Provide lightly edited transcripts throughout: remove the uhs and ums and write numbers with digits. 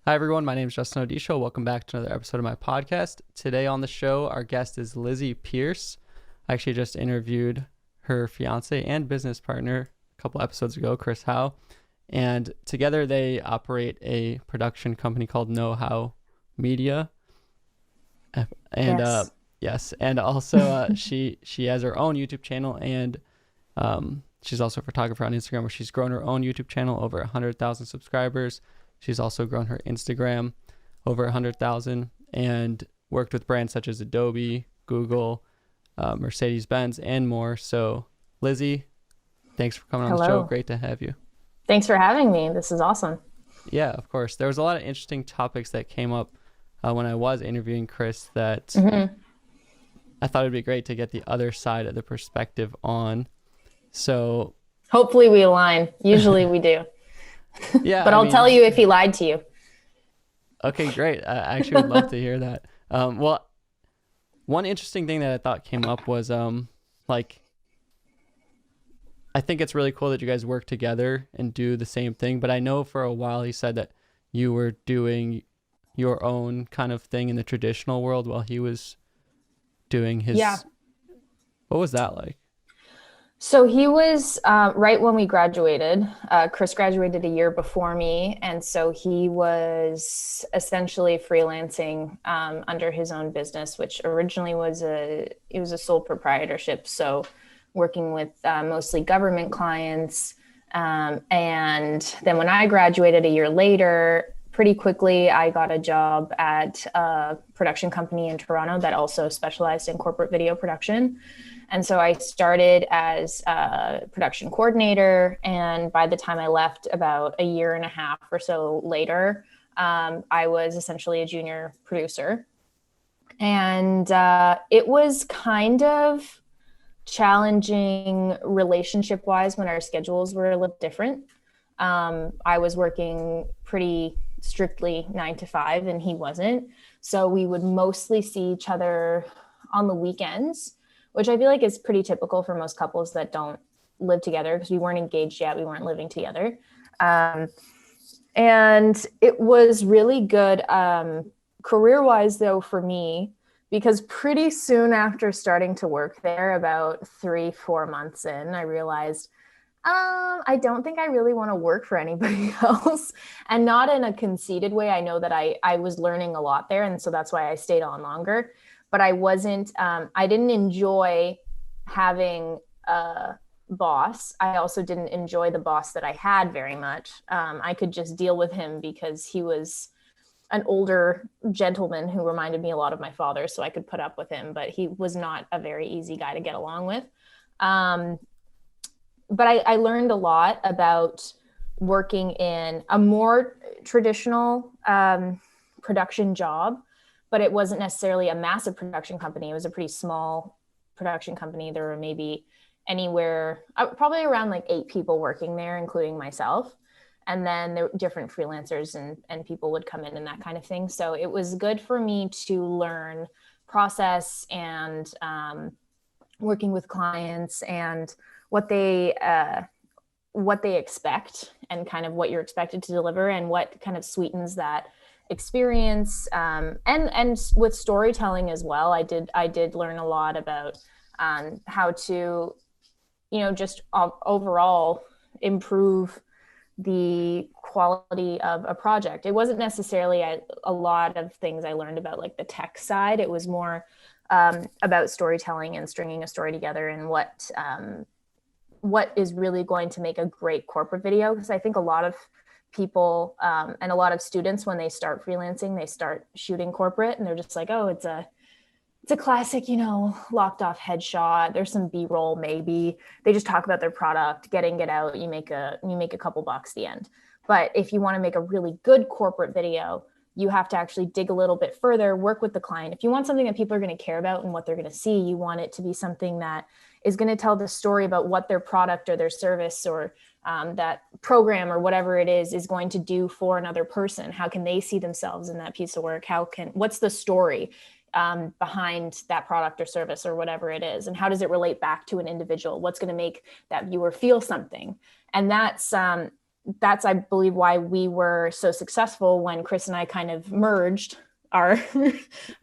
Hi, everyone. My name is Justin Odisho. Welcome back to another episode of my podcast. Today on the show, our guest is Lizzie Pierce. I actually just interviewed her fiance and business partner a couple episodes ago, Chris Howe. And together they operate a production company called Know How Media. And Yes. yes, and also she has her own YouTube channel, and she's also a photographer on Instagram where she's grown her own YouTube channel over 100,000 subscribers. She's also grown her Instagram over 100,000 and worked with brands such as Adobe, Google, Mercedes-Benz, and more. So, Lizzie, thanks for coming on the show. Hello. Great to have you. Thanks for having me. This is awesome. Yeah, of course. There was a lot of interesting topics that came up when I was interviewing Chris that hmm I thought it'd be great to get the other side of the perspective on. So, Hopefully we align. Usually we do. yeah, But I I'll tell mean, you if he lied to you. okay, great. I actually would love to hear that. Well, one interesting thing that I thought came up was like I think it's really cool that you guys work together and do the same thing, but I know for a while he said that you were doing your own kind of thing in the traditional world while he was doing Yeah. his. What was that like? So he was right when we graduated. Chris graduated a year before me. And so he was essentially freelancing under his own business, which originally it was a sole proprietorship. So working with mostly government clients. And then when I graduated a year later, pretty quickly, I got a job at a production company in Toronto that also specialized in corporate video production. And so I started as a production coordinator. And by the time I left, about a year and a half or so later, I was essentially a junior producer. And it was kind of challenging relationship wise when our schedules were a little different. I was working pretty strictly 9 to 5 and he wasn't. So we would mostly see each other on the weekends, which I feel like is pretty typical for most couples that don't live together because we weren't engaged yet. We weren't living together. Um, and it was really good career wise, though, for me, because pretty soon after starting to work there, about 3, 4 months in, I realized I don't think I really want to work for anybody else, and not in a conceited way. I know that I was learning a lot there. And so that's why I stayed on longer, but I didn't enjoy having a boss. I also didn't enjoy the boss that I had very much. I could just deal with him because he was an older gentleman who reminded me a lot of my father. So I could put up with him, but he was not a very easy guy to get along with. Um, but I learned a lot about working in a more traditional production job, but it wasn't necessarily a massive production company. It was a pretty small production company. There were maybe anywhere, probably around like 8 people working there, including myself. And then there were different freelancers and people would come in and that kind of thing. So it was good for me to learn process and working with clients and what they expect and kind of what you're expected to deliver and what kind of sweetens that experience, and with storytelling as well. I did learn a lot about how to just overall improve the quality of a project. It wasn't necessarily a lot of things I learned about like the tech side. It was more about storytelling and stringing a story together and what is really going to make a great corporate video. Because I think a lot of people and a lot of students, when they start freelancing, they start shooting corporate and they're just like, oh, it's a classic, locked off headshot. There's some B-roll, maybe. They just talk about their product, get in, get out. You make a couple bucks at the end. But if you want to make a really good corporate video, you have to actually dig a little bit further, work with the client. If you want something that people are going to care about and what they're going to see, you want it to be something that is going to tell the story about what their product or their service or that program or whatever it is going to do for another person. How can they see themselves in that piece of work? What's the story behind that product or service or whatever it is? And how does it relate back to an individual? What's going to make that viewer feel something? And that's, I believe, why we were so successful when Chris and I kind of merged our Yeah.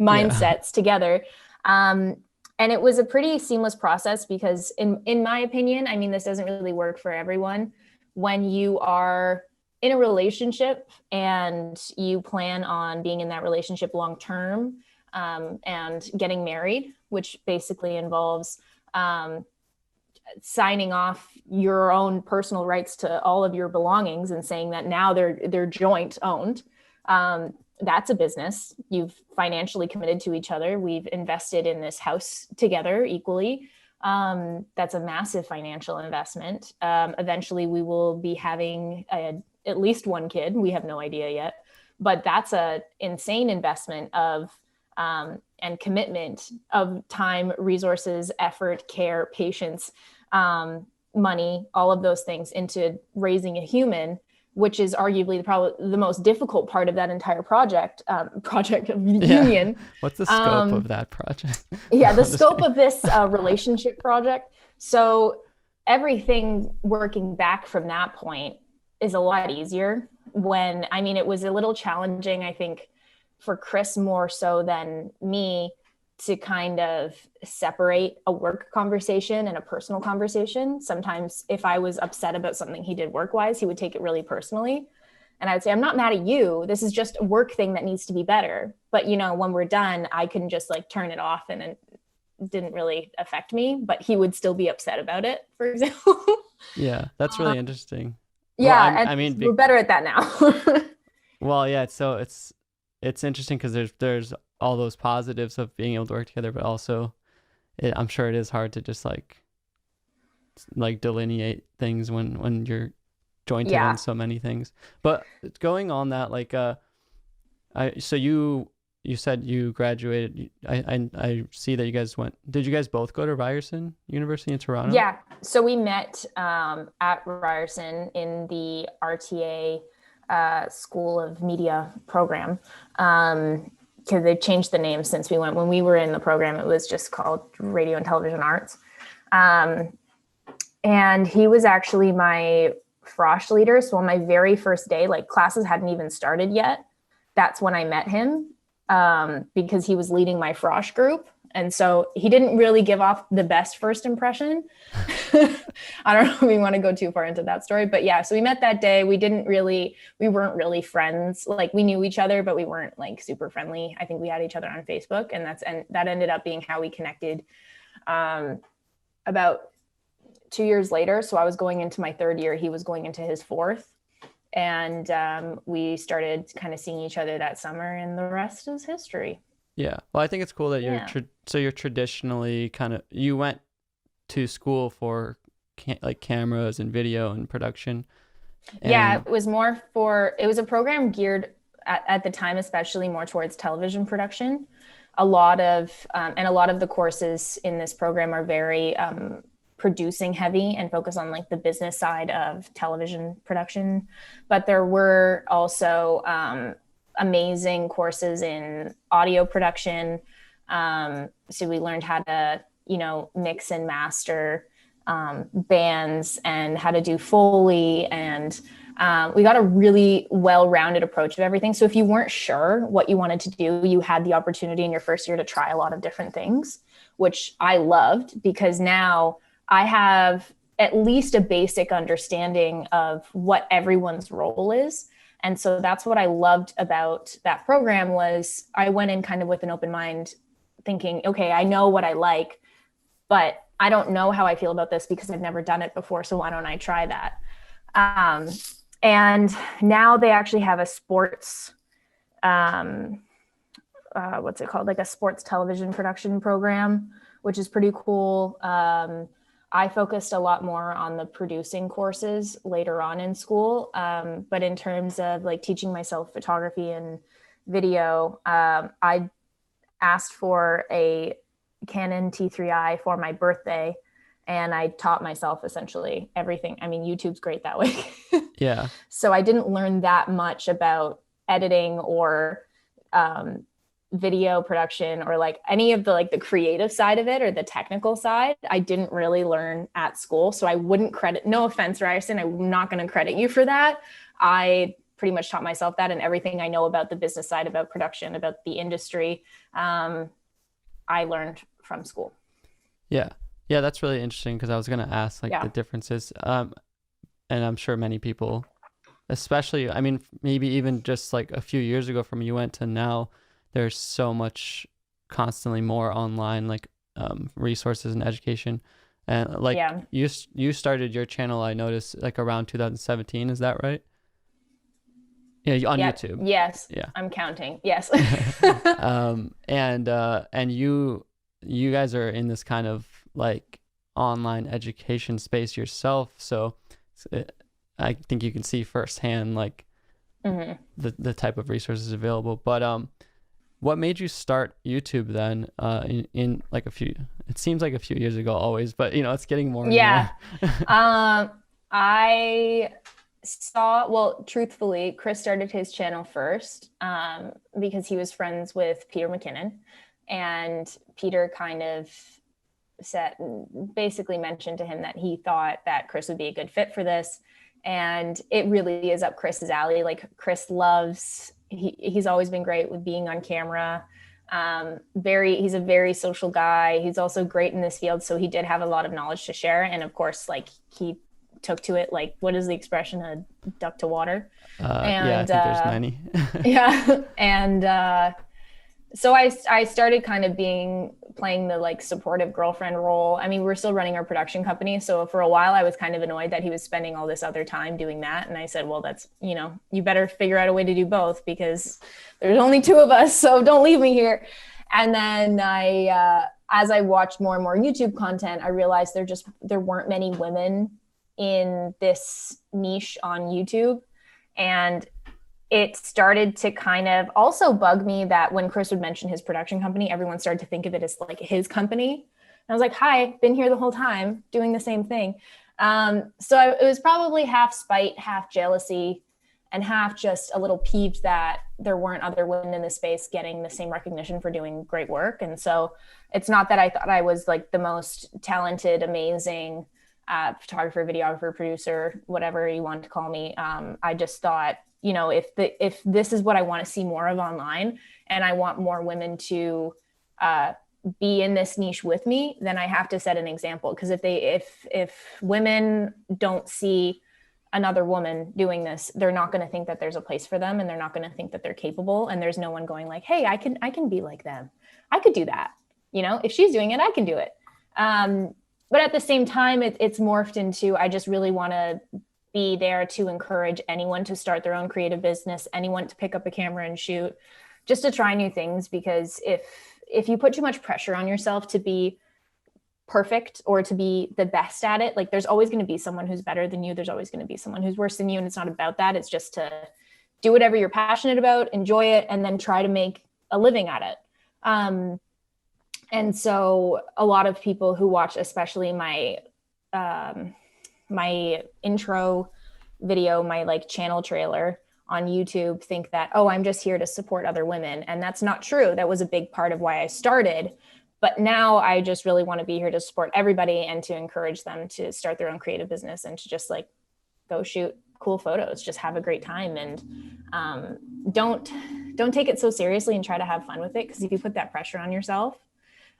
mindsets together. Um, and it was a pretty seamless process because in my opinion, I mean, this doesn't really work for everyone. When you are in a relationship and you plan on being in that relationship long term, and getting married, which basically involves um, signing off your own personal rights to all of your belongings and saying that now they're joint owned. That's a business. You've financially committed to each other. We've invested in this house together equally. That's a massive financial investment. Eventually, we will be having at least one kid. We have no idea yet, but that's a insane investment of and commitment of time, resources, effort, care, patience, money, all of those things into raising a human, which is arguably probably the most difficult part of that entire project of Yeah. union. What's the scope of Um, that project? No, yeah, the I'm just scope kidding. of this relationship project. So everything working back from that point is a lot easier. When, I mean, it was a little challenging, I think, for Chris more so than me to kind of separate a work conversation and a personal conversation. Sometimes if I was upset about something he did work wise, he would take it really personally. And I would say, I'm not mad at you. This is just a work thing that needs to be better. But, you know, when we're done, I can just like turn it off and it didn't really affect me, but he would still be upset about it, for example. Yeah, that's really interesting. Well, Yeah. I And mean, we're better at that now. well, yeah. So it's interesting because there's all those positives of being able to work together, but also I'm sure it is hard to just like delineate things when you're jointed on Yeah. so many things. But going on that, like I so you said you graduated. I see that you guys went. Did you guys both go to Ryerson University in Toronto? Yeah. So we met at Ryerson in the RTA School of Media program. Because they've changed the name since we went. When we were in the program, it was just called Radio and Television Arts. Um, and he was actually my frosh leader. So on my very first day, like classes hadn't even started yet. That's when I met him, because he was leading my frosh group. And so he didn't really give off the best first impression. I don't know if we want to go too far into that story, but yeah, so we met that day. We weren't really friends. Like we knew each other, but we weren't like super friendly. I think we had each other on Facebook, and that ended up being how we connected. About 2 years later, so I was going into my third year, he was going into his fourth, and we started kind of seeing each other that summer, and the rest is history. Yeah. Well, I think it's cool that Yeah. so you're traditionally kind of you went to school for like cameras and video and production Yeah, and it was a program geared at the time, especially more towards television production. A lot of the courses in this program are very producing heavy and focus on like the business side of television production. But there were also amazing courses in audio production. So we learned how to, you know, mix and master bands and how to do Foley. And we got a really well-rounded approach of everything. So if you weren't sure what you wanted to do, you had the opportunity in your first year to try a lot of different things, which I loved because now I have at least a basic understanding of what everyone's role is. And so that's what I loved about that program was I went in kind of with an open mind thinking, okay, I know what I like, but I don't know how I feel about this because I've never done it before. So why don't I try that? Um, and now they actually have a sports, what's it called? Like a sports television production program, which is pretty cool. I focused a lot more on the producing courses later on in school. But in terms of like teaching myself photography and video, I asked for a Canon T3i for my birthday. And I taught myself essentially everything. I mean, YouTube's great that way. yeah. So I didn't learn that much about editing or video production or like any of the like the creative side of it or the technical side, I didn't really learn at school. So I wouldn't credit, no offense, Ryerson, I'm not going to credit you for that. I pretty much taught myself that, and everything I know about the business side, about production, about the industry, I learned from school. Yeah. Yeah, that's really interesting because I was gonna ask like Yeah. the differences. And I'm sure many people, especially, I mean, maybe even just like a few years ago from you went to now, there's so much constantly more online like resources and education. And like Yeah. you started your channel, I noticed like around 2017, is that right? Yeah, on Yeah. YouTube. Yes. Yeah. I'm counting. Yes. And you guys are in this kind of like online education space yourself, so I think you can see firsthand like Mm-hmm. the type of resources available. But what made you start YouTube then? In like it seems like a few years ago always, but it's getting more and Yeah. more. I saw, well, truthfully, Chris started his channel first because he was friends with Peter McKinnon. And Peter kind of basically mentioned to him that he thought that Chris would be a good fit for this. And it really is up Chris's alley. Like Chris he's always been great with being on camera. He's a very social guy. He's also great in this field. So he did have a lot of knowledge to share. And of course, like he took to it, like, what is the expression, a duck to water? Yeah, I think there's many. Yeah. And so I started kind of playing the like supportive girlfriend role. I mean, we're still running our production company. So for a while I was kind of annoyed that he was spending all this other time doing that. And I said, well, that's, you better figure out a way to do both because there's only two of us. So don't leave me here. And then as I watched more and more YouTube content, I realized there weren't many women in this niche on YouTube. And it started to kind of also bug me that when Chris would mention his production company, everyone started to think of it as like his company. And I was like, hi, been here the whole time doing the same thing. It was probably half spite, half jealousy, and half just a little peeved that there weren't other women in the space getting the same recognition for doing great work. And so it's not that I thought I was like the most talented, amazing photographer, videographer, producer, whatever you want to call me. I just thought, if this is what I want to see more of online, and I want more women to be in this niche with me, then I have to set an example. Because if women don't see another woman doing this, they're not going to think that there's a place for them, and they're not going to think that they're capable. And there's no one going like, hey, I can be like them. I could do that. If she's doing it, I can do it. But at the same time, it's morphed into, I just really want to be there to encourage anyone to start their own creative business, anyone to pick up a camera and shoot, just to try new things. Because if you put too much pressure on yourself to be perfect or to be the best at it, like there's always going to be someone who's better than you. There's always going to be someone who's worse than you. And it's not about that. It's just to do whatever you're passionate about, enjoy it, and then try to make a living at it. And so a lot of people who watch, especially my intro video, my like channel trailer on YouTube, think that, oh, I'm just here to support other women. And that's not true. That was a big part of why I started. But now I just really want to be here to support everybody and to encourage them to start their own creative business and to just like go shoot cool photos, just have a great time. And don't take it so seriously and try to have fun with it. Because if you put that pressure on yourself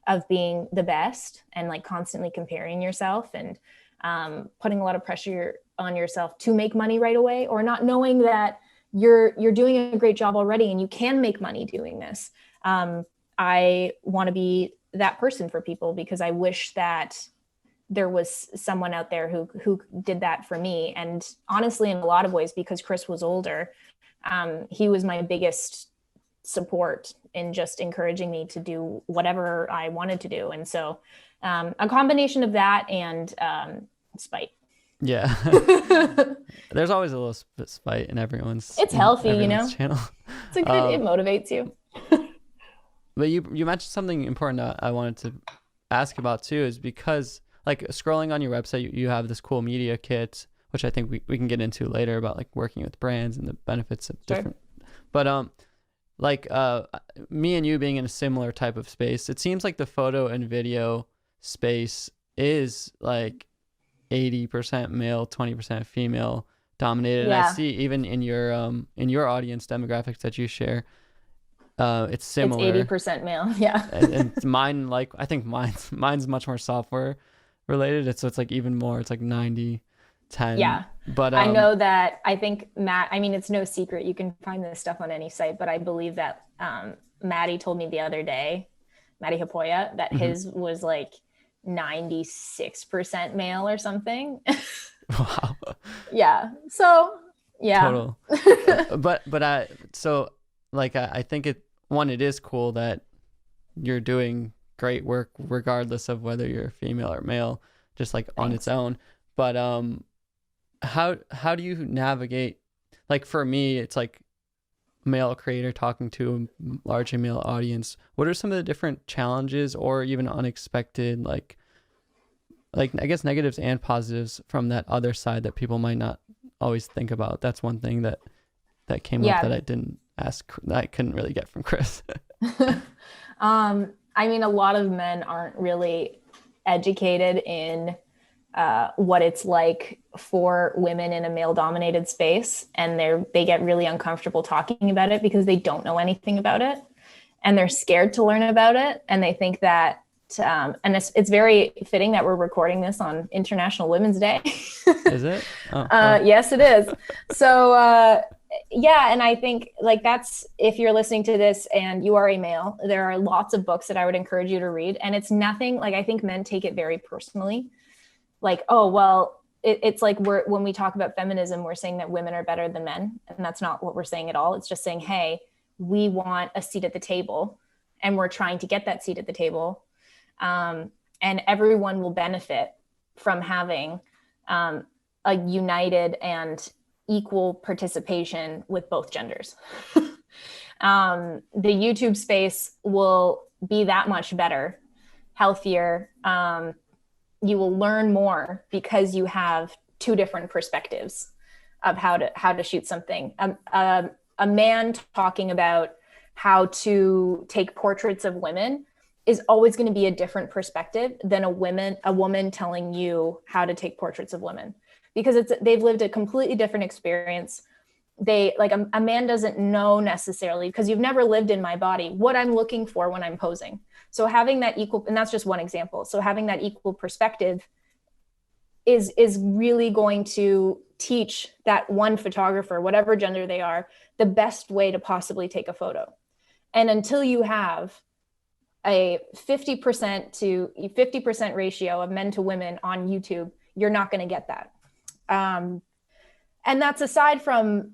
of being the best and like constantly comparing yourself and putting a lot of pressure on yourself to make money right away, or not knowing that you're doing a great job already and you can make money doing this. I want to be that person for people, because I wish that there was someone out there who did that for me. And honestly, in a lot of ways, because Chris was older, he was my biggest support in just encouraging me to do whatever I wanted to do. And so a combination of that and spite. Yeah. There's always a little spite in everyone's. It's healthy, channel. It's a good. It motivates you. But you mentioned something important that I wanted to ask about too, is because like scrolling on your website, you have this cool media kit, which I think we can get into later about like working with brands and the benefits of different. But like me and you being in a similar type of space, it seems like the photo and video space is like 80% male, 20% female dominated. And I Yeah, see even in your audience demographics that you share, it's it's similar. 80% male. Yeah. And mine, like I think mine's much more software related. It's like even more. It's like 90-10. Yeah. But I know that I think Matt, I mean, it's no secret. You can find this stuff on any site, but I believe that Maddie told me the other day, Maddie Hapoya, that mhm. his was like 96% male or something. Wow. Yeah. So, yeah. Total. But I so like I think it is cool that you're doing great work regardless of whether you're female or male, just like on its Thanks. own. But how do you navigate, like for me it's like male creator talking to a largely male audience. What are some of the different challenges or even unexpected like I guess negatives and positives from that other side that people might not always think about? That's one thing that came up that Yeah. I didn't ask, that I couldn't really get from Chris. I mean, a lot of men aren't really educated in what it's like for women in a male dominated space. And they get really uncomfortable talking about it because they don't know anything about it. And they're scared to learn about it. And they think that, and it's very fitting that we're recording this on International Women's Day. Is it? Oh, oh. Yes, it is. So, yeah, and I think like that's, if you're listening to this and you are a male, there are lots of books that I would encourage you to read. And it's nothing like, I think men take it very personally. Like, oh, well, it's like when we talk about feminism, we're saying that women are better than men. And that's not what we're saying at all. It's just saying, hey, we want a seat at the table and we're trying to get that seat at the table. And everyone will benefit from having a united and equal participation with both genders. The YouTube space will be that much better, healthier. You will learn more because you have two different perspectives of how to shoot something. A man talking about how to take portraits of women is always going to be a different perspective than a woman telling you how to take portraits of women, because they've lived a completely different experience. They like a man doesn't know necessarily, because you've never lived in my body, what I'm looking for when I'm posing. So having that equal, and that's just one example. So having that equal perspective is really going to teach that one photographer, whatever gender they are, the best way to possibly take a photo. And until you have a 50% to 50% ratio of men to women on YouTube, you're not going to get that. And that's aside from,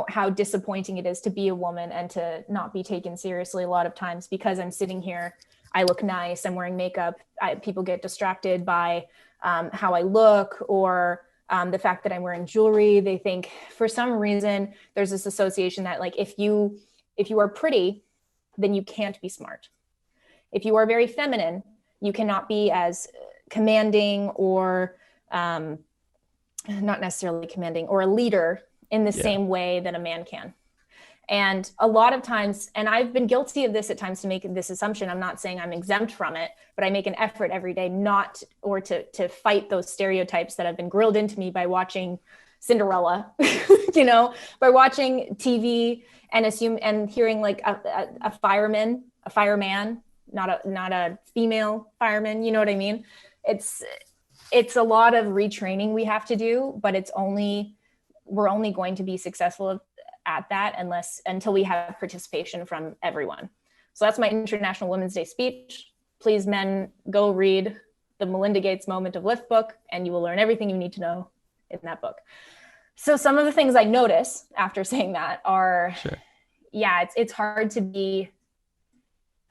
how disappointing it is to be a woman and to not be taken seriously a lot of times because I'm sitting here, I look nice, I'm wearing makeup, people get distracted by how I look, or the fact that I'm wearing jewelry. They think for some reason there's this association that like if you are pretty, then you can't be smart. If you are very feminine, you cannot be as commanding or not necessarily commanding or a leader in the same way that a man can. And a lot of times, and I've been guilty of this at times, to make this assumption. I'm not saying I'm exempt from it, but I make an effort every day not, or to fight those stereotypes that have been grilled into me by watching Cinderella, by watching TV and hearing like a fireman, not a female fireman. You know what I mean? It's a lot of retraining we have to do, but we're only going to be successful at that until we have participation from everyone. So that's my International Women's Day speech. Please, men, go read the Melinda Gates Moment of Lift book, and you will learn everything you need to know in that book. So some of the things I notice after saying that are, it's hard to be,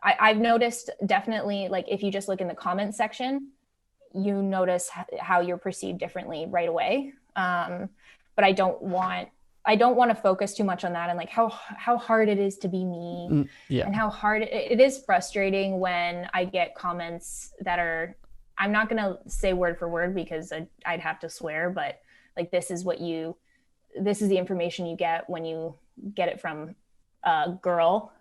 I've noticed definitely, like if you just look in the comment section, you notice how you're perceived differently right away. But I don't want to focus too much on that and like how hard it is to be me and how hard it is frustrating when I get comments that are, I'm not going to say word for word because I'd have to swear, but like, this is the information you get when you get it from a girl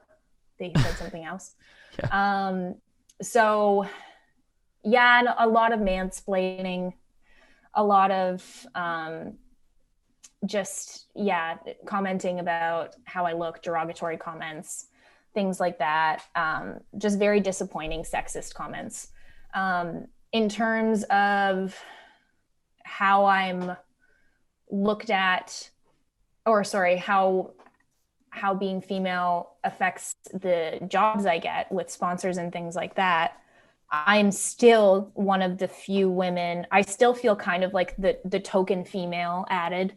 they said something else. Yeah. So yeah, and a lot of mansplaining, a lot of just, yeah, commenting about how I look, derogatory comments, things like that. Just very disappointing sexist comments. In terms of how I'm looked at, or sorry, how being female affects the jobs I get with sponsors and things like that, I'm still one of the few women. I still feel kind of like the token female added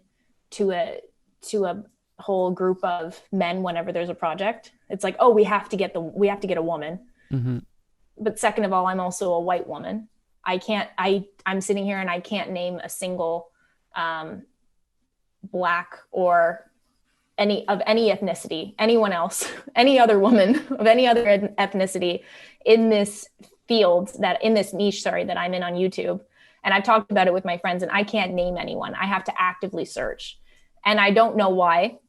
to a whole group of men whenever there's a project. It's like, oh, we have to get a woman. Mm-hmm. But second of all, I'm also a white woman. I'm sitting here and I can't name a single Black or any ethnicity, anyone else, any other woman of any other ethnicity in this field, in this niche, that I'm in on YouTube. And I've talked about it with my friends, and I can't name anyone. I have to actively search. And I don't know why.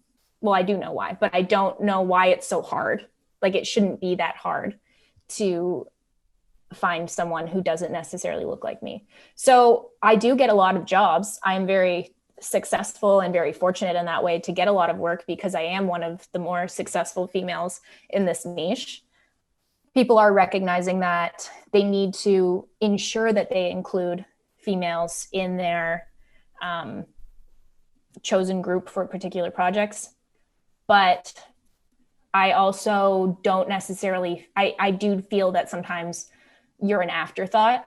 Well, I do know why, but I don't know why it's so hard. Like, it shouldn't be that hard to find someone who doesn't necessarily look like me. So I do get a lot of jobs. I'm very successful and very fortunate in that way to get a lot of work because I am one of the more successful females in this niche. People are recognizing that they need to ensure that they include females in their chosen group for particular projects. But I also don't necessarily, I do feel that sometimes you're an afterthought,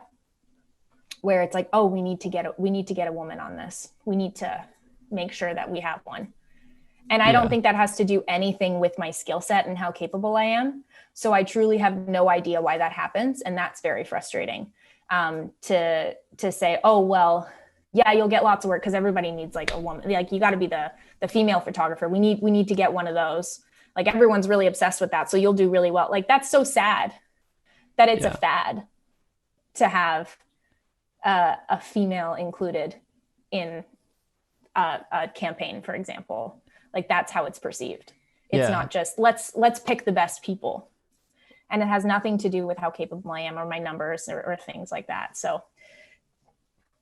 where it's like, oh, we need to get a woman on this. We need to make sure that we have one. And I don't think that has to do anything with my skill set and how capable I am. So I truly have no idea why that happens. And that's very frustrating, to say, oh, well, yeah, you'll get lots of work because everybody needs like a woman. Like, you got to be the female photographer. We need to get one of those. Like, everyone's really obsessed with that. So you'll do really well. Like, that's so sad that it's a fad to have a female included in a campaign, for example. Like, that's how it's perceived. It's not just let's pick the best people. And it has nothing to do with how capable I am or my numbers or things like that. So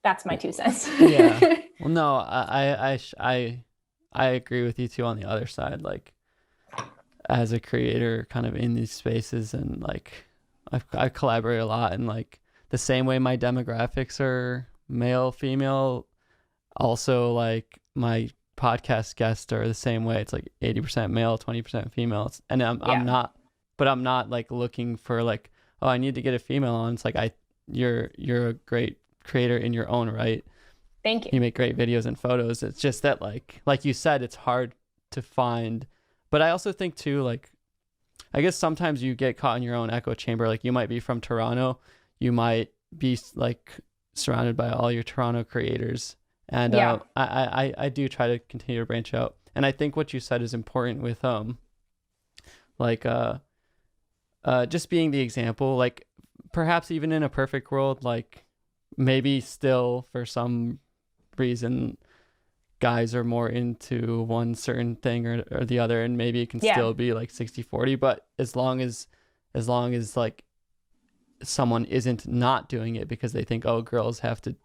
that's my 2 cents. Yeah. Well, no, I agree with you too on the other side. Like, as a creator kind of in these spaces, and like I collaborate a lot, and like the same way my demographics are male, female, also like my podcast guests are the same way. It's like 80% male, 20% female. And I'm not like looking for like, oh, I need to get a female on. It's like, you're a great creator in your own right. Thank you. You make great videos and photos. It's just that like you said, it's hard to find. But I also think too, like, I guess sometimes you get caught in your own echo chamber. Like, you might be from Toronto, you might be like surrounded by all your Toronto creators. And I do try to continue to branch out. And I think what you said is important with just being the example. Like, perhaps even in a perfect world, like maybe still for some reason guys are more into one certain thing or the other, and maybe it can still be like 60-40. But as long as like someone isn't not doing it because they think, oh, girls have to,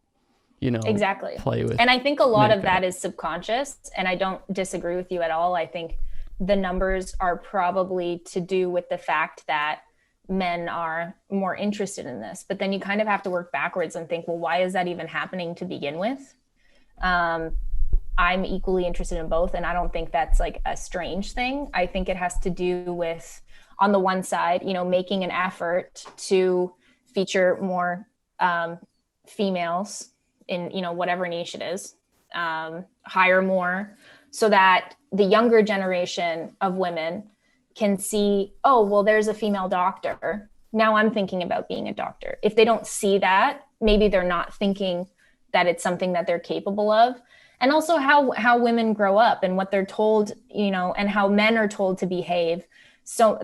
exactly play with. And I think a lot of that is subconscious, and I don't disagree with you at all. I think the numbers are probably to do with the fact that men are more interested in this, but then you kind of have to work backwards and think, well, why is that even happening to begin with? I'm equally interested in both, and I don't think that's like a strange thing. I think it has to do with, on the one side, making an effort to feature more females in, whatever niche it is, hire more, so that the younger generation of women can see, oh, well, there's a female doctor. Now I'm thinking about being a doctor. If they don't see that, maybe they're not thinking that it's something that they're capable of. And also how women grow up and what they're told, and how men are told to behave. So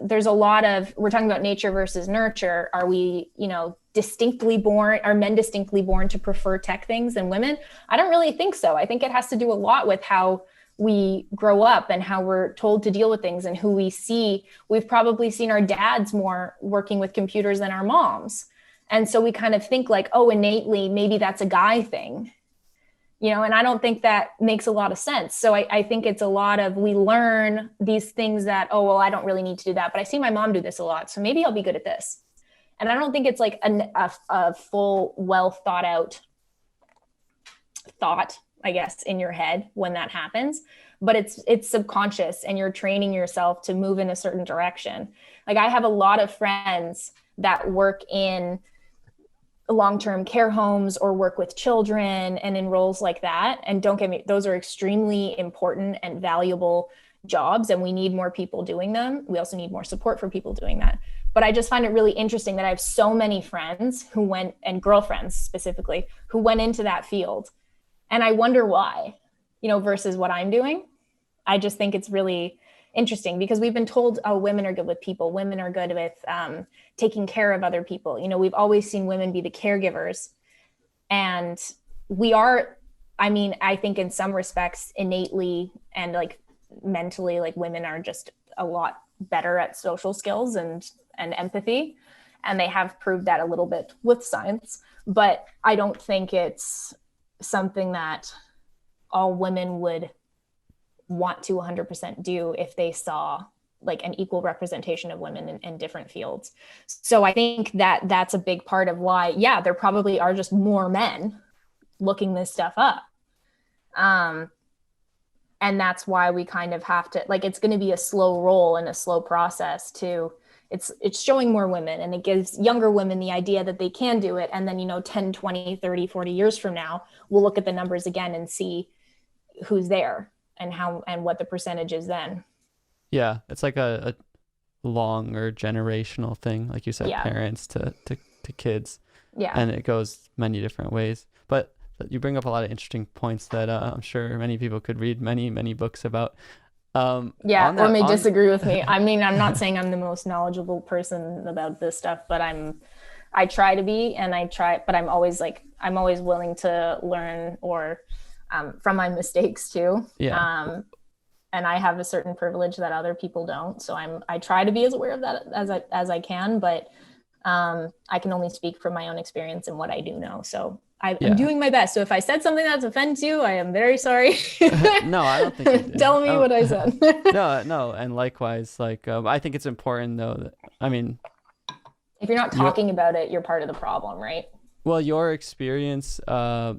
there's a lot of, we're talking about nature versus nurture. Are we, are men distinctly born to prefer tech things than women? I don't really think so. I think it has to do a lot with how we grow up and how we're told to deal with things and who we see. We've probably seen our dads more working with computers than our moms. And so we kind of think like, oh, innately, maybe that's a guy thing, and I don't think that makes a lot of sense. So I think it's a lot of, we learn these things that, oh, well, I don't really need to do that, but I see my mom do this a lot, so maybe I'll be good at this. And I don't think it's like a full, well thought out thought, I guess, in your head when that happens, but it's subconscious, and you're training yourself to move in a certain direction. Like, I have a lot of friends that work in long-term care homes or work with children and in roles like that. And don't get me, those are extremely important and valuable jobs, and we need more people doing them. We also need more support for people doing that. But I just find it really interesting that I have so many friends who went, and girlfriends specifically, who went into that field. And I wonder why, versus what I'm doing. I just think it's really interesting because we've been told, oh, women are good with people. Women are good with taking care of other people. We've always seen women be the caregivers. And we are, I think in some respects innately and like mentally, like women are just a lot better at social skills and empathy. And they have proved that a little bit with science. But I don't think it's something that all women would want to 100% do if they saw like an equal representation of women in different fields. So I think that that's a big part of why, yeah, there probably are just more men looking this stuff up. And that's why we kind of have to, like, it's going to be a slow roll and a slow process to, it's showing more women, and it gives younger women the idea that they can do it. And then, 10, 20, 30, 40 years from now, we'll look at the numbers again and see who's there and how, and what the percentage is then. Yeah. It's like a longer generational thing. Like you said, Yeah. parents to kids. Yeah. And it goes many different ways. But you bring up a lot of interesting points that I'm sure many people could read many, many books about. Yeah, or may disagree with me. I'm not saying I'm the most knowledgeable person about this stuff, but I try to be, and but I'm always willing to learn or from my mistakes too. Yeah. And I have a certain privilege that other people don't. So I try to be as aware of that as I can, but I can only speak from my own experience and what I do know. So I'm doing my best. So if I said something that's offends you, I am very sorry. No, I don't think you did. Tell me what I said. No. And likewise, like, I think it's important though that, if you're not talking about it, you're part of the problem, right? Well, your experience, as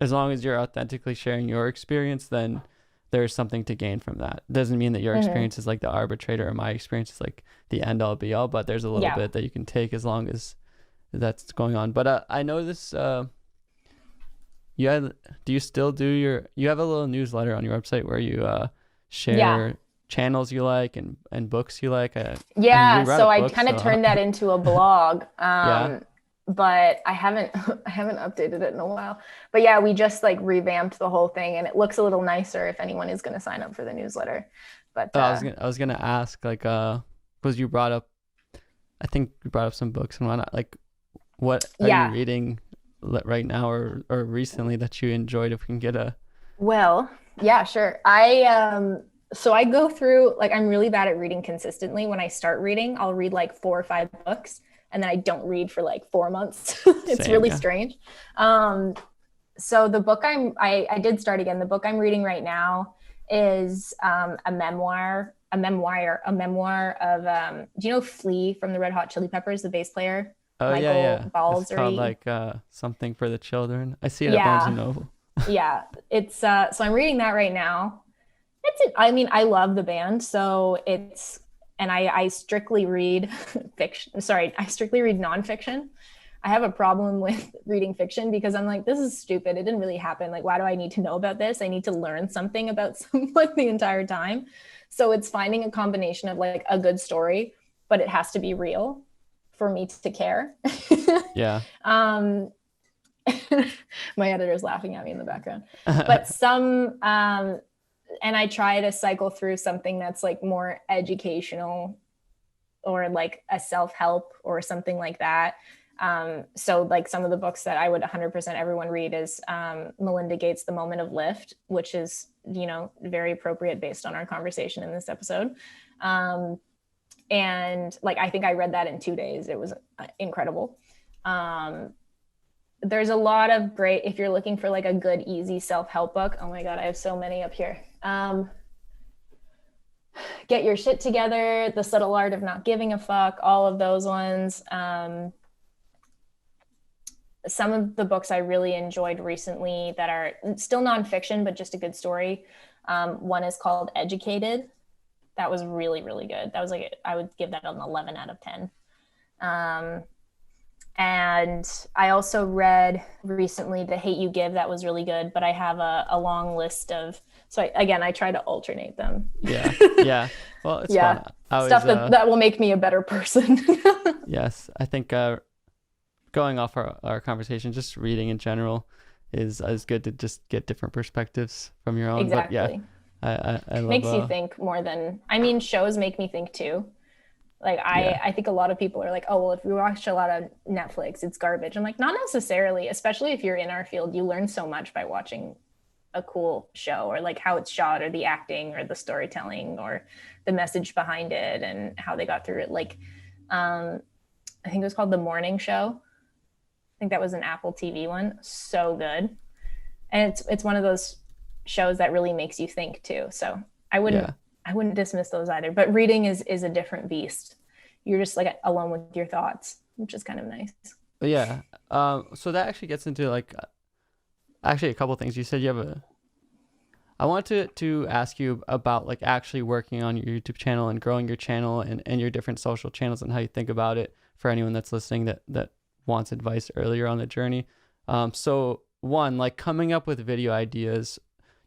long as you're authentically sharing your experience, then there's something to gain from that. It doesn't mean that your experience is like the arbitrator or my experience is like the end all be all, but there's a little bit that you can take as long as that's going on. But I know this, do you still do you have a little newsletter on your website where you share channels you like and books you like? So I kind of turned that into a blog. But I haven't updated it in a while. But yeah, we just like revamped the whole thing, and it looks a little nicer if anyone is going to sign up for the newsletter. But I was gonna ask, like, because you brought up, I think you brought up some books and whatnot. Like, what are you reading right now or recently that you enjoyed? If we can get a. Well, yeah, sure. So I go through, like, I'm really bad at reading consistently. When I start reading, I'll read like 4 or 5 books, and then I don't read for like 4 months. It's really strange. So the book I did start again. The book I'm reading right now is a memoir of, do you know Flea from the Red Hot Chili Peppers, the bass player? Oh, Michael Balsari. It's called like something for the children. I see it at Barnes and Noble. Yeah, it's so I'm reading that right now. I love the band, so it's, and I strictly read fiction. Sorry, I strictly read nonfiction. I have a problem with reading fiction because I'm like, this is stupid. It didn't really happen. Like, why do I need to know about this? I need to learn something about someone the entire time. So it's finding a combination of like a good story, but it has to be real for me to care. Yeah. My editor's laughing at me in the background. But and I try to cycle through something that's like more educational or like a self-help or something like that. So like some of the books that I would 100% everyone read is Melinda Gates' The Moment of Lift, which is, you know, very appropriate based on our conversation in this episode. And like, I think I read that in 2 days. It was incredible. There's a lot of great, if you're looking for like a good, easy self-help book. Oh my God, I have so many up here. Get Your Shit Together, The Subtle Art of Not Giving a Fuck, all of those ones. Some of the books I really enjoyed recently that are still nonfiction, but just a good story. One is called Educated. That was really, really good. That was like, I would give that an 11 out of 10. And I also read recently The Hate You Give. That was really good, but I have a long list of, so I try to alternate them. Yeah. Yeah. Well, it's yeah. fun. Stuff that will make me a better person. Yes. I think going off our conversation, just reading in general is good to just get different perspectives from your own. Exactly. But yeah, I love, makes you think more than, I mean, shows make me think too. Like I think a lot of people are like, oh, well, if we watch a lot of Netflix, it's garbage. I'm like, not necessarily, especially if you're in our field, you learn so much by watching a cool show, or like how it's shot, or the acting, or the storytelling, or the message behind it, and how they got through it. Like, I think it was called The Morning Show. I think that was an Apple TV one. So good. And it's one of those shows that really makes you think too. So I wouldn't dismiss those either, but reading is a different beast. You're just like alone with your thoughts, which is kind of nice. Yeah. So that actually gets into like, actually a couple of things. You said I wanted to ask you about like actually working on your YouTube channel and growing your channel and your different social channels, and how you think about it for anyone that's listening that wants advice earlier on the journey. So one, like coming up with video ideas,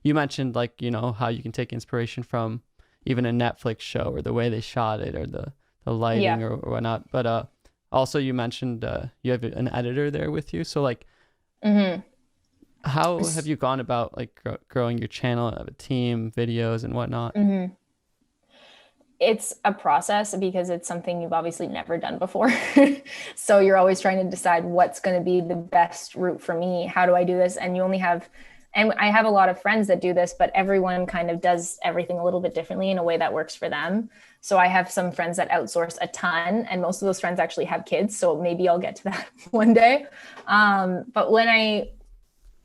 you mentioned like, you know, how you can take inspiration from even a Netflix show, or the way they shot it, or the lighting, or whatnot. But also you mentioned you have an editor there with you. So like, how have you gone about like growing your channel, have a team, videos and whatnot? It's a process because it's something you've obviously never done before. So you're always trying to decide what's going to be the best route for me. How do I do this? And you only have, and I have a lot of friends that do this, but everyone kind of does everything a little bit differently in a way that works for them. So I have some friends that outsource a ton, and most of those friends actually have kids. So maybe I'll get to that one day. But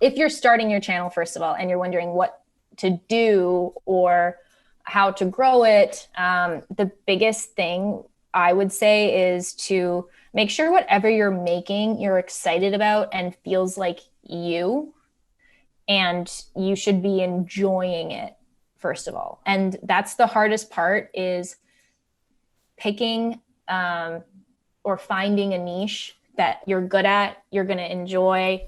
if you're starting your channel, first of all, and you're wondering what to do or how to grow it, the biggest thing I would say is to make sure whatever you're making, you're excited about and feels like you, and you should be enjoying it, first of all. And that's the hardest part, is picking or finding a niche that you're good at, you're going to enjoy,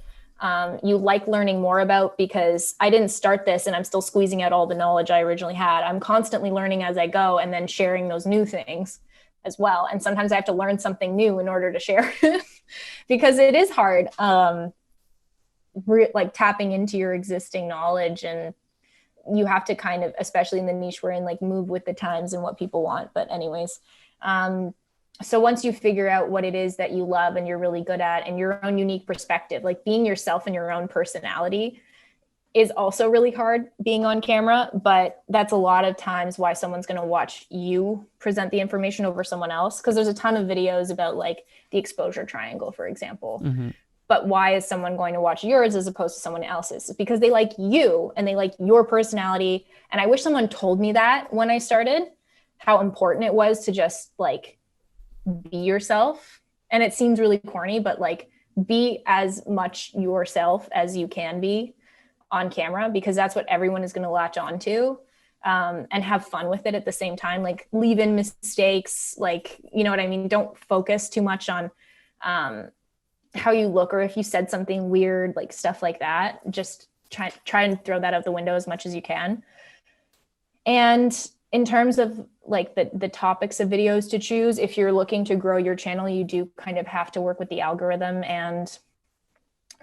you like learning more about, because I didn't start this and I'm still squeezing out all the knowledge I originally had. I'm constantly learning as I go, and then sharing those new things as well. And sometimes I have to learn something new in order to share because it is hard, like tapping into your existing knowledge, and you have to kind of, especially in the niche we're in, like move with the times and what people want. But anyways, so once you figure out what it is that you love and you're really good at, and your own unique perspective, like being yourself and your own personality is also really hard being on camera, but that's a lot of times why someone's going to watch you present the information over someone else. Because there's a ton of videos about like the exposure triangle, for example. But why is someone going to watch yours as opposed to someone else's? It's because they like you and they like your personality. And I wish someone told me that when I started, how important it was to just like be yourself. And it seems really corny, but like be as much yourself as you can be on camera, because that's what everyone is going to latch onto, and have fun with it at the same time. Like leave in mistakes, like, you know what I mean? Don't focus too much on how you look, or if you said something weird, like stuff like that. Just try and throw that out the window as much as you can. And in terms of like the topics of videos to choose, if you're looking to grow your channel, you do kind of have to work with the algorithm and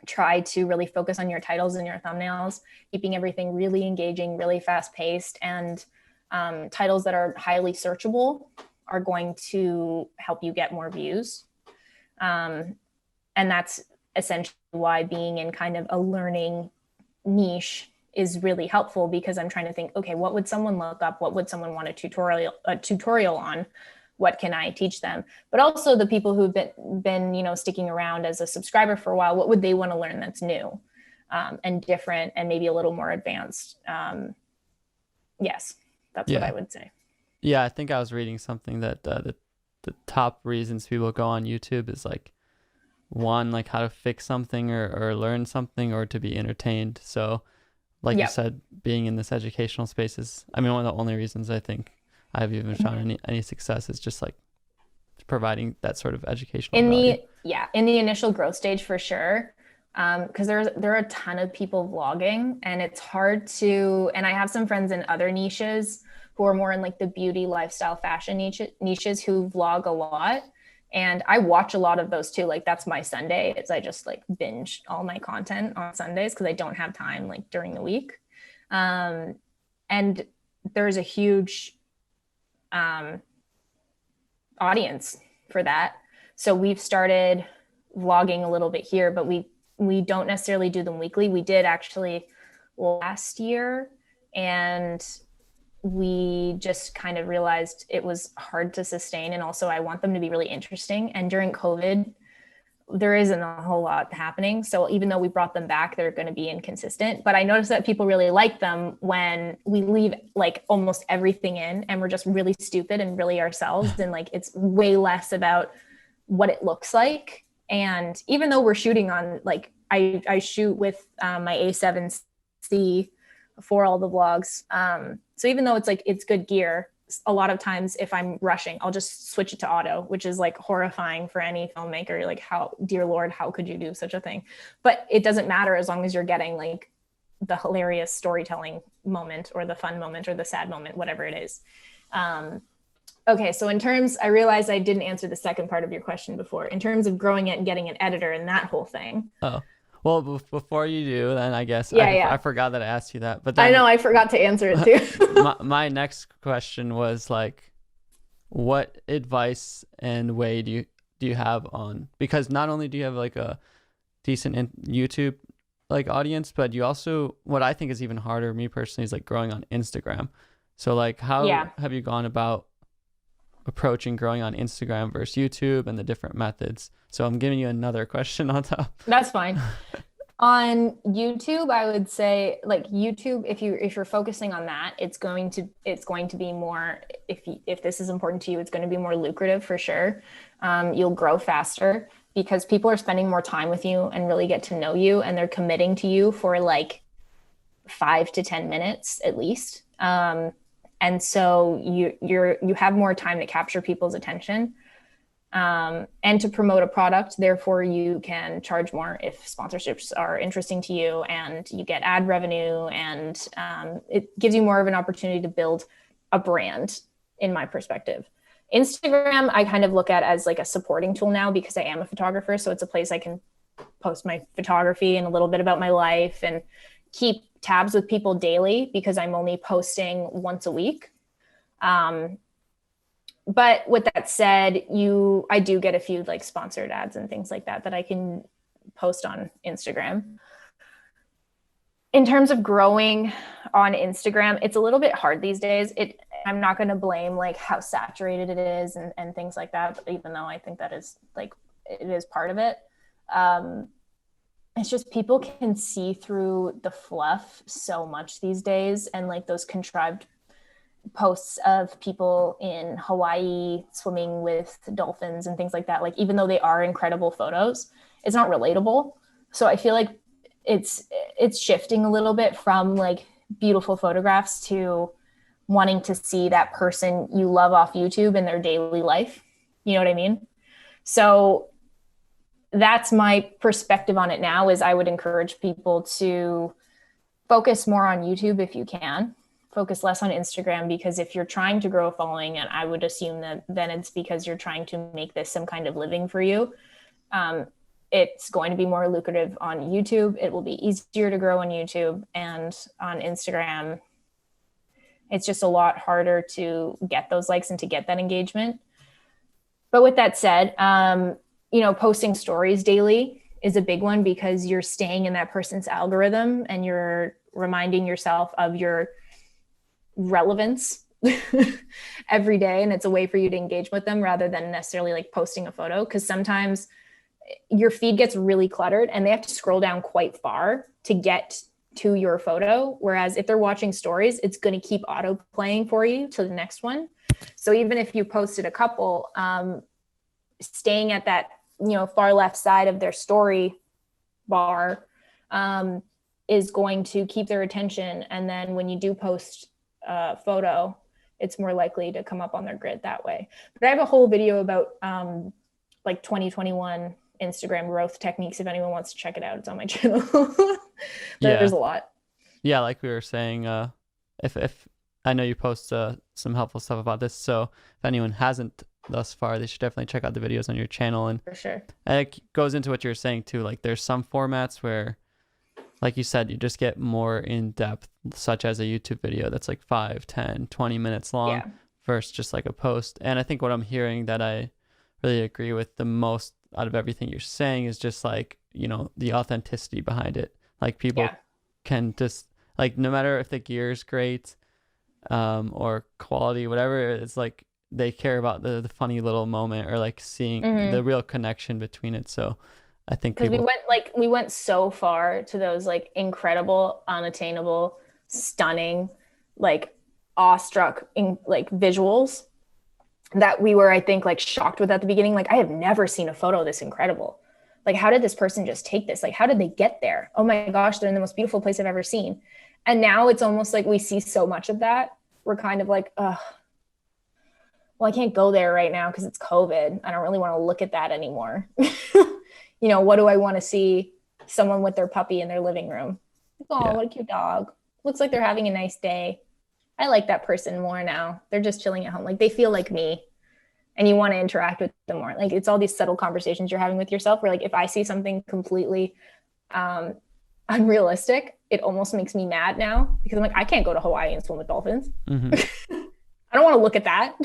try to really focus on your titles and your thumbnails, keeping everything really engaging, really fast paced, and titles that are highly searchable are going to help you get more views. And that's essentially why being in kind of a learning niche is really helpful, because I'm trying to think, okay, what would someone look up? What would someone want a tutorial on? What can I teach them? But also the people who've been sticking around as a subscriber for a while, what would they want to learn that's new and different and maybe a little more advanced? Yes, that's what Yeah. I would say. Yeah, I think I was reading something that the top reasons people go on YouTube is like one, like how to fix something or learn something or to be entertained. So like you Yep. said, being in this educational space is, I mean, one of the only reasons I think I've even found any success is just like providing that sort of educational In value. the initial growth stage for sure, because there are a ton of people vlogging, and it's hard to. And I have some friends in other niches who are more in like the beauty, lifestyle, fashion niches who vlog a lot, and I watch a lot of those too. Like that's my Sunday. Is I just like binge all my content on Sundays because I don't have time like during the week, um, and there's a huge um, audience for that. So we've started vlogging a little bit here, but we don't necessarily do them weekly. We did actually last year, and we just kind of realized it was hard to sustain, and also I want them to be really interesting. And during COVID, there isn't a whole lot happening. So even though we brought them back, they're going to be inconsistent. But I noticed that people really like them when we leave like almost everything in and we're just really stupid and really ourselves. And like it's way less about what it looks like. And even though we're shooting on like, I shoot with my A7C for all the vlogs. So even though it's like, it's good gear, a lot of times if I'm rushing, I'll just switch it to auto, which is like horrifying for any filmmaker. You're like, how, dear Lord, how could you do such a thing? But it doesn't matter as long as you're getting like the hilarious storytelling moment or the fun moment or the sad moment, whatever it is. Okay, so in terms, I realized I didn't answer the second part of your question before. In terms of growing it and getting an editor and that whole thing. Oh, well, before you do, then I guess Yeah, I yeah. forgot that I asked you that. But I then know I forgot to answer it too. my next question was like, what advice and way do you have on, because not only do you have like a decent YouTube like audience, but you also, what I think is even harder, me personally, is like growing on Instagram. So like, how Yeah, have you gone about approaching growing on Instagram versus YouTube and the different methods? So I'm giving you another question on top. that's fine. On YouTube, I would say like YouTube, if you're focusing on that, it's going to be more, if this is important to you, it's going to be more lucrative for sure. You'll grow faster because people are spending more time with you and really get to know you, and they're committing to you for like 5 to 10 minutes at least. And so you have more time to capture people's attention, and to promote a product. Therefore, you can charge more if sponsorships are interesting to you, and you get ad revenue, and it gives you more of an opportunity to build a brand, in my perspective. Instagram, I kind of look at as like a supporting tool now because I am a photographer. So it's a place I can post my photography and a little bit about my life and keep tabs with people daily because I'm only posting once a week. But with that said, I do get a few like sponsored ads and things like that I can post on Instagram. In terms of growing on Instagram, it's a little bit hard these days. I'm not going to blame like how saturated it is and things like that, even though I think that is like, it is part of it. It's just people can see through the fluff so much these days, and like those contrived posts of people in Hawaii swimming with dolphins and things like that. Like, even though they are incredible photos, it's not relatable. So I feel like it's shifting a little bit from like beautiful photographs to wanting to see that person you love off YouTube in their daily life. You know what I mean? So that's my perspective on it now. Is I would encourage people to focus more on YouTube if you can, focus less on Instagram, because if you're trying to grow a following, and I would assume that then it's because you're trying to make this some kind of living for you, it's going to be more lucrative on YouTube. It will be easier to grow on YouTube, and on Instagram, it's just a lot harder to get those likes and to get that engagement. But with that said, posting stories daily is a big one because you're staying in that person's algorithm and you're reminding yourself of your relevance every day. And it's a way for you to engage with them rather than necessarily like posting a photo. Because sometimes your feed gets really cluttered and they have to scroll down quite far to get to your photo. Whereas if they're watching stories, it's going to keep auto playing for you to the next one. So even if you posted a couple, staying at that, far left side of their story bar is going to keep their attention. And then when you do post a photo, it's more likely to come up on their grid that way. But I have a whole video about like 2021 Instagram growth techniques. If anyone wants to check it out, it's on my channel. There's a lot. Yeah, like we were saying, if I know you post some helpful stuff about this, so if anyone hasn't thus far, they should definitely check out the videos on your channel. And for sure, and it goes into what you're saying too. Like there's some formats where, like you said, you just get more in depth, such as a YouTube video that's like 5, 10, 20 minutes long versus just like a post. And I think what I'm hearing that I really agree with the most out of everything you're saying is just like, the authenticity behind it. Like people can just like, no matter if the gear is great or quality, whatever, it's like they care about the funny little moment or like seeing the real connection between it. So I think because we went so far to those like incredible, unattainable, stunning, like awestruck like visuals that we were, I think, like shocked with at the beginning. Like, I have never seen a photo this incredible. Like, how did this person just take this? Like, how did they get there? Oh my gosh, they're in the most beautiful place I've ever seen. And now it's almost like we see so much of that. We're kind of like, well, I can't go there right now because it's COVID. I don't really want to look at that anymore. What do I want to see? Someone with their puppy in their living room. Oh, what a cute dog. Looks like they're having a nice day. I like that person more now. They're just chilling at home. Like they feel like me and you want to interact with them more. Like it's all these subtle conversations you're having with yourself where like, if I see something completely unrealistic, it almost makes me mad now because I'm like, I can't go to Hawaii and swim with dolphins. I don't want to look at that.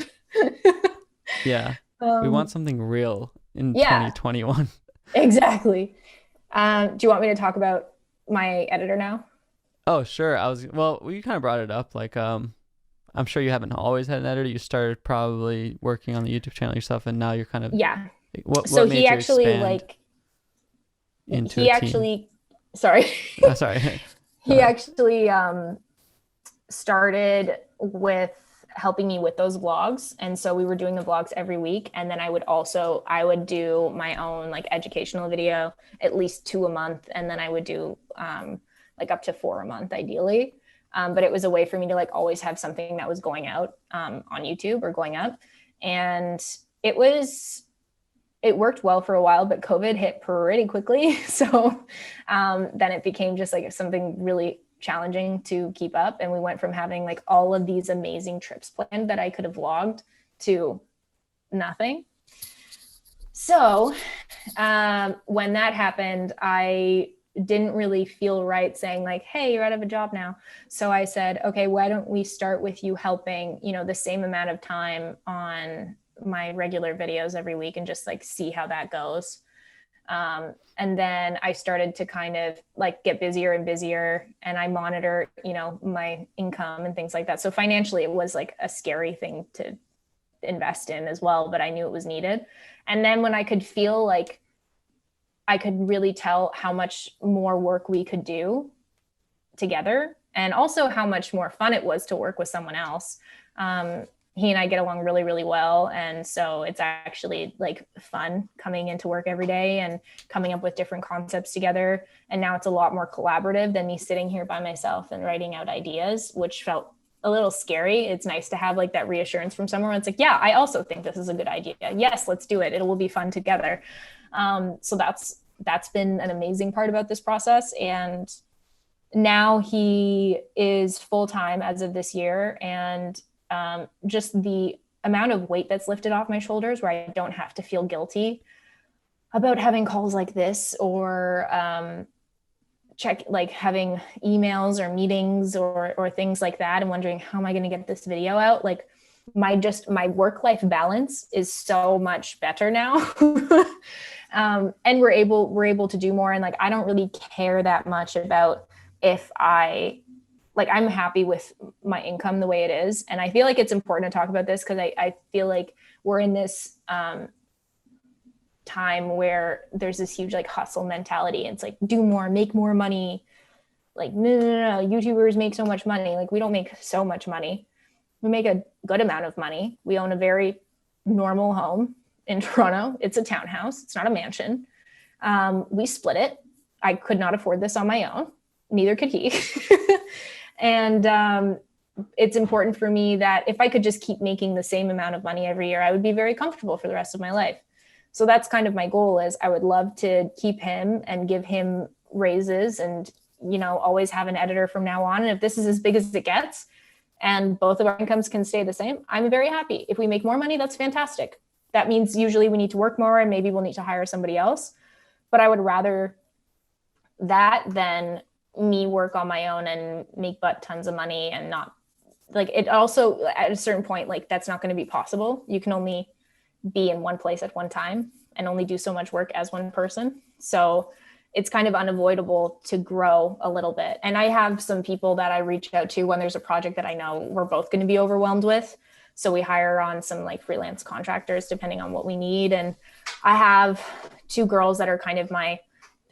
We want something real in 2021. Exactly. Do you want me to talk about my editor now? Oh, sure. We kind of brought it up. Like, I'm sure you haven't always had an editor. You started probably working on the YouTube channel yourself, and now you're kind of What so made he you actually expand into he a actually team? Sorry. Oh, sorry. He actually started with helping me with those vlogs. And so we were doing the vlogs every week. And then I would do my own like educational video, at least 2 a month. And then I would do like up to 4 a month, ideally. But it was a way for me to like always have something that was going out on YouTube or going up. And it worked well for a while, but COVID hit pretty quickly. So then it became just like something really challenging to keep up. And we went from having like all of these amazing trips planned that I could have vlogged to nothing. So when that happened, I didn't really feel right saying like, hey, you're out of a job now. So I said, okay, why don't we start with you helping, the same amount of time on my regular videos every week and just like see how that goes. And then I started to kind of like get busier and busier, and I monitor, my income and things like that. So financially it was like a scary thing to invest in as well, but I knew it was needed. And then when I could feel like I could really tell how much more work we could do together, and also how much more fun it was to work with someone else. He and I get along really, really well. And so it's actually like fun coming into work every day and coming up with different concepts together. And now it's a lot more collaborative than me sitting here by myself and writing out ideas, which felt a little scary. It's nice to have like that reassurance from someone. It's like, yeah, I also think this is a good idea. Yes, let's do it. It will be fun together. So that's been an amazing part about this process. And now he is full-time as of this year. And just the amount of weight that's lifted off my shoulders where I don't have to feel guilty about having calls like this or having emails or meetings or things like that and wondering, how am I going to get this video out? Like my work-life balance is so much better now. And we're able to do more. And like, I don't really care that much about if I'm happy with my income the way it is. And I feel like it's important to talk about this because I feel like we're in this time where there's this huge like hustle mentality. And it's like, do more, make more money. Like, no, YouTubers make so much money. Like, we don't make so much money. We make a good amount of money. We own a very normal home in Toronto. It's a townhouse. It's not a mansion. We split it. I could not afford this on my own. Neither could he. And it's important for me that if I could just keep making the same amount of money every year, I would be very comfortable for the rest of my life. So that's kind of my goal. Is I would love to keep him and give him raises and, always have an editor from now on. And if this is as big as it gets and both of our incomes can stay the same, I'm very happy. If we make more money, that's fantastic. That means usually we need to work more and maybe we'll need to hire somebody else. But I would rather that than me work on my own and make tons of money and not like it. Also, at a certain point, like that's not going to be possible. You can only be in one place at one time and only do so much work as one person. So it's kind of unavoidable to grow a little bit. And I have some people that I reach out to when there's a project that I know we're both going to be overwhelmed with. So we hire on some like freelance contractors depending on what we need. And I have 2 girls that are kind of my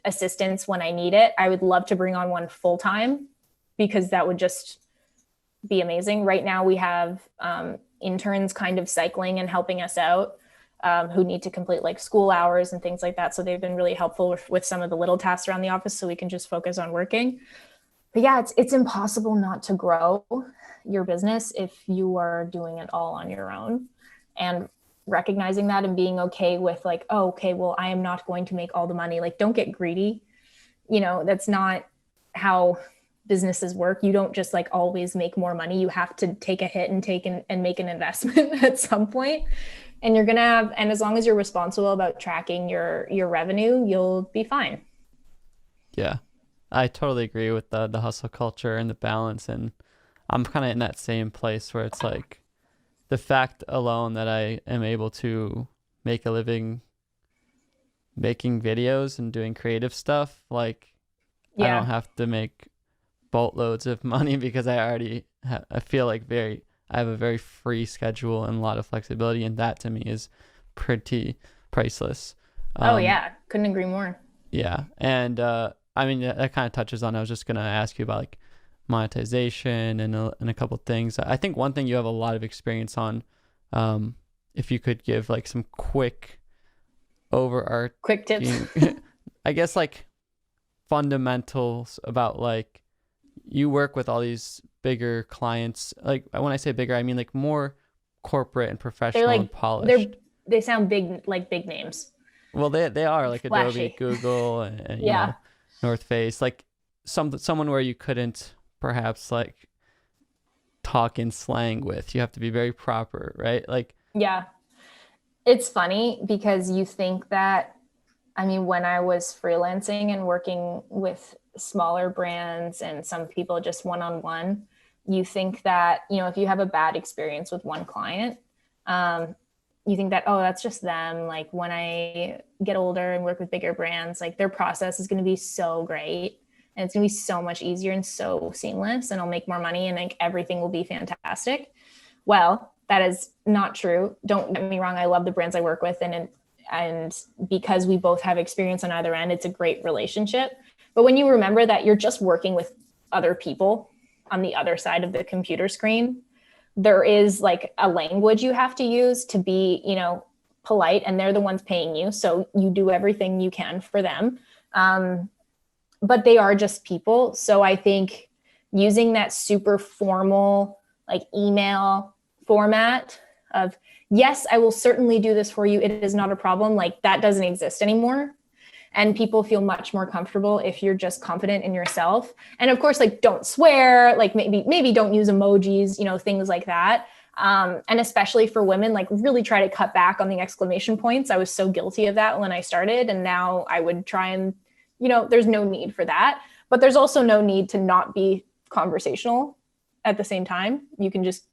assistants when I need it. I would love to bring on one full time because that would just be amazing. Right now we have interns kind of cycling and helping us out who need to complete like school hours and things like that. So they've been really helpful with some of the little tasks around the office so we can just focus on working. But yeah, it's impossible not to grow your business if you are doing it all on your own. And recognizing that and being okay with like, oh, okay, well, I am not going to make all the money. Like, don't get greedy. That's not how businesses work. You don't just like always make more money. You have to take a hit and make an investment at some point. And you're going to have, and as long as you're responsible about tracking your revenue, you'll be fine. Yeah, I totally agree with the hustle culture and the balance. And I'm kind of in that same place where it's like the fact alone that I am able to make a living making videos and doing creative stuff, like I don't have to make boatloads of money because I feel like I have a very free schedule and a lot of flexibility, and that to me is pretty priceless. Oh yeah, couldn't agree more. Yeah, and I mean that kind of touches on. I was just gonna ask you about like monetization and a couple things. I think one thing you have a lot of experience on. If you could give like some quick tips, I guess like fundamentals about like you work with all these bigger clients. Like when I say bigger, I mean like more corporate and professional and polished. They sound big, like big names. Well, they are like Flashy. Adobe, Google, and yeah. North Face. Like someone where you couldn't perhaps like talk in slang with. You have to be very proper, right? Like yeah. It's funny because you think that, I mean, when I was freelancing and working with smaller brands and some people just one-on-one, you think that, if you have a bad experience with one client, you think that, oh, that's just them. Like when I get older and work with bigger brands, like their process is going to be so great and it's going to be so much easier and so seamless and I'll make more money and like everything will be fantastic. Well, that is not true. Don't get me wrong. I love the brands I work with and because we both have experience on either end, it's a great relationship. But when you remember that you're just working with other people on the other side of the computer screen, there is like a language you have to use to be, polite, and they're the ones paying you. So you do everything you can for them. But they are just people. So I think using that super formal, like email format of, yes, I will certainly do this for you. It is not a problem. Like that doesn't exist anymore. And people feel much more comfortable if you're just confident in yourself. And of course, like don't swear, like maybe don't use emojis, things like that. And especially for women, like really try to cut back on the exclamation points. I was so guilty of that when I started. And now I would try and, there's no need for that. But there's also no need to not be conversational at the same time. You can just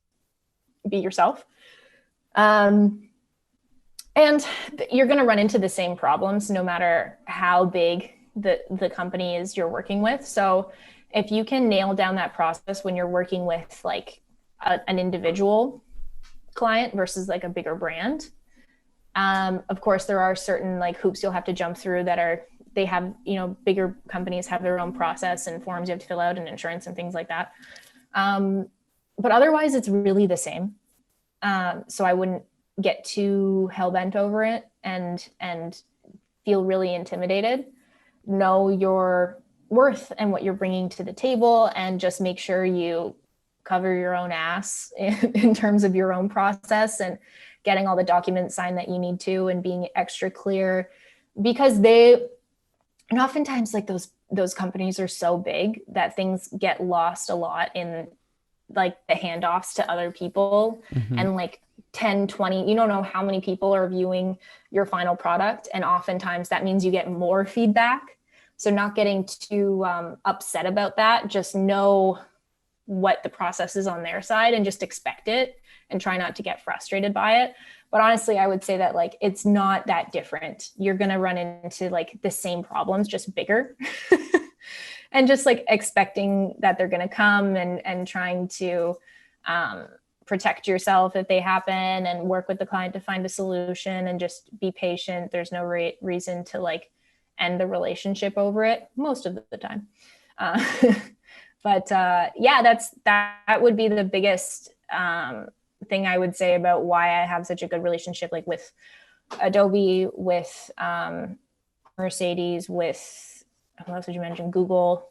be yourself. And you're going to run into the same problems no matter how big the company is you're working with. So if you can nail down that process when you're working with like an individual client versus like a bigger brand, of course there are certain like hoops you'll have to jump through that are, they have, you know, bigger companies have their own process and forms you have to fill out and insurance and things like that. But otherwise it's really the same. So I wouldn't get too hell-bent over it and feel really intimidated. Know your worth and what you're bringing to the table, and just make sure you cover your own ass in terms of your own process and getting all the documents signed that you need to, and being extra clear, because and oftentimes like those companies are so big that things get lost a lot in like the handoffs to other people. And like 10, 20, you don't know how many people are viewing your final product. And oftentimes that means you get more feedback. So not getting too upset about that, just know what the process is on their side and just expect it and try not to get frustrated by it. But honestly, I would say that like, it's not that different. You're going to run into like the same problems, just bigger. And just like expecting that they're going to come and trying to protect yourself if they happen, and work with the client to find a solution, and just be patient. There's no reason to like end the relationship over it most of the time. But yeah, that would be the biggest thing I would say about why I have such a good relationship, like with Adobe, with Mercedes, with, who else did you mention? Google.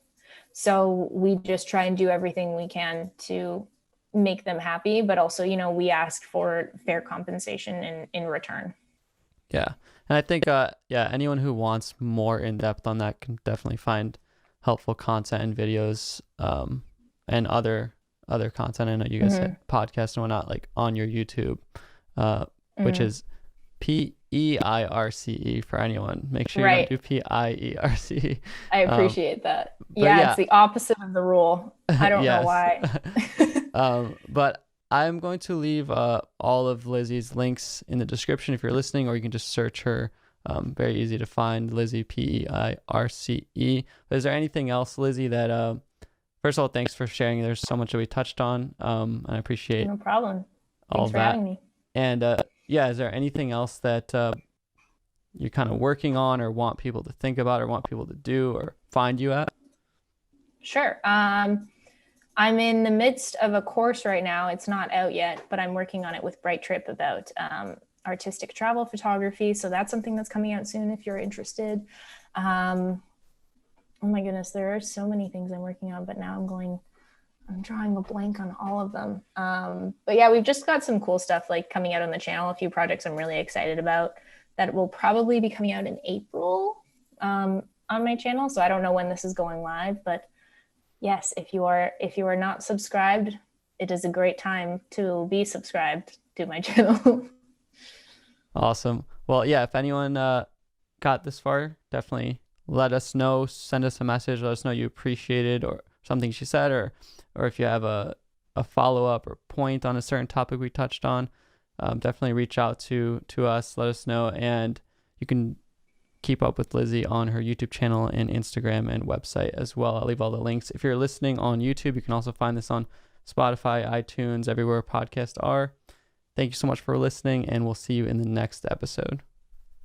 So we just try and do everything we can to make them happy, but also, you know, we ask for fair compensation in return. Yeah. And I think, anyone who wants more in depth on that can definitely find helpful content and videos, and other content. I know you guys said podcasts and whatnot, like on your YouTube, which is PEIRCE for anyone. Make sure you don't do PIERCE. I appreciate that. Yeah, it's the opposite of the rule. I don't know why. But I'm going to leave all of Lizzie's links in the description if you're listening, or you can just search her. Very easy to find, Lizzie, PEIRCE. But is there anything else, Lizzie, that first of all, thanks for sharing. There's so much that we touched on, and I appreciate no problem. All thanks for that. Having me. And is there anything else that you're kind of working on, or want people to think about, or want people to do, or find you at? Sure. I'm in the midst of a course right now. It's not out yet, but I'm working on it with Bright Trip about artistic travel photography. So that's something that's coming out soon if you're interested. Oh my goodness, there are so many things I'm working on, but now I'm drawing a blank on all of them. But yeah, we've just got some cool stuff like coming out on the channel, a few projects I'm really excited about that will probably be coming out in April on my channel. So I don't know when this is going live, but yes, if you are not subscribed, it is a great time to be subscribed to my channel. Awesome. Well, yeah, if anyone got this far, definitely let us know, send us a message, let us know you appreciated or something she said, or if you have a follow-up or point on a certain topic we touched on, definitely reach out to us, let us know. And you can keep up with Lizzie on her YouTube channel and Instagram and website as well. I'll leave all the links. If you're listening on YouTube, you can also find this on Spotify, iTunes, everywhere podcasts are. Thank you so much for listening, and we'll see you in the next episode.